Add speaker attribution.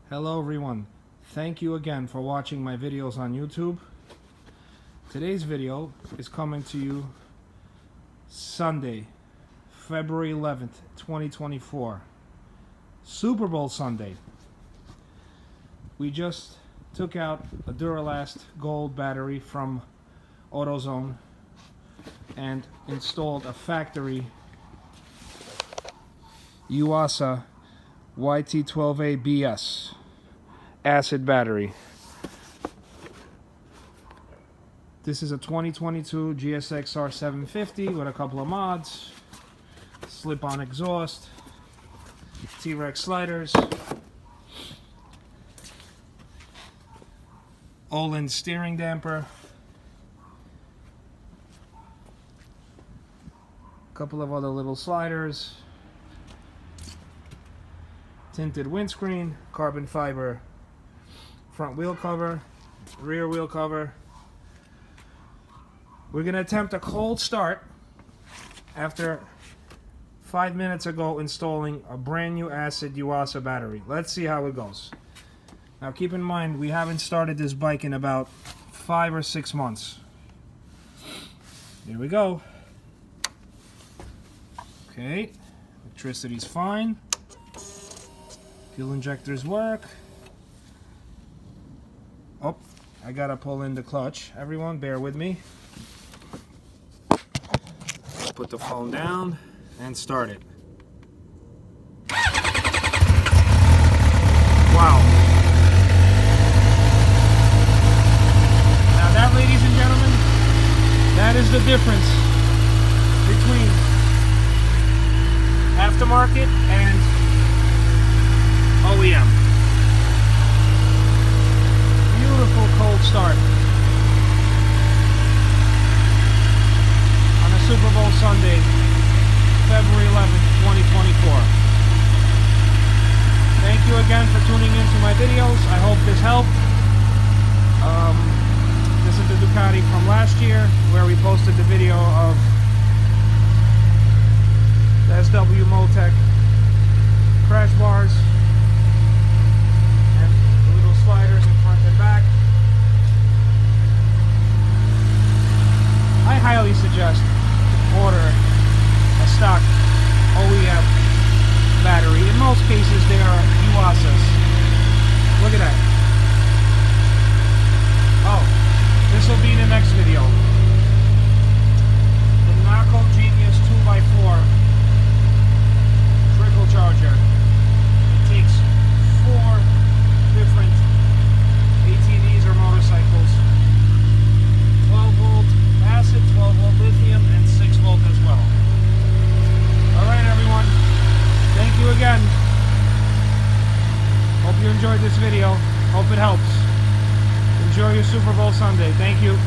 Speaker 1: Hello everyone, thank you again for watching my videos on YouTube. Today's video is coming to you Sunday, February 11th, 2024, Super Bowl Sunday. We just took out a Duralast gold battery from AutoZone and installed a factory Yuasa YT12A-BS acid battery. This is a 2022 GSX-R 750 with a couple of mods, slip-on exhaust, T-Rex sliders, Olin steering damper, a couple of other little sliders, tinted windscreen, carbon fiber front wheel cover, rear wheel cover. We're going to attempt a cold start after 5 minutes ago installing a brand new acid Yuasa battery. Let's see how it goes. Now keep in mind, we haven't started this bike in about 5 or 6 months. Here we go. Okay, electricity's fine. Fuel injectors work. Oh, I gotta pull in the clutch. Everyone, bear with me. Put the phone down and start it. Wow. Now that, ladies and gentlemen, that is the difference between aftermarket and OEM. Beautiful cold start on a Super Bowl Sunday, February 11th, 2024. Thank you again for tuning in to my videos. I hope this helped. This is the Ducati from last year where we posted the video of the SW Motec crash bars and the little sliders in front and back. I highly suggest order a stock OEM battery. In most cases they are Yuasas. Look at that. Oh, this will be in the next video. The Narco Genius 2x4 trickle charger. It takes 4 different ATVs or motorcycles. 12 volt acid, 12 volt lithium, and 6 volt as well. Alright everyone, thank you again. Hope you enjoyed this video. Hope it helps. Enjoy your Super Bowl Sunday. Thank you.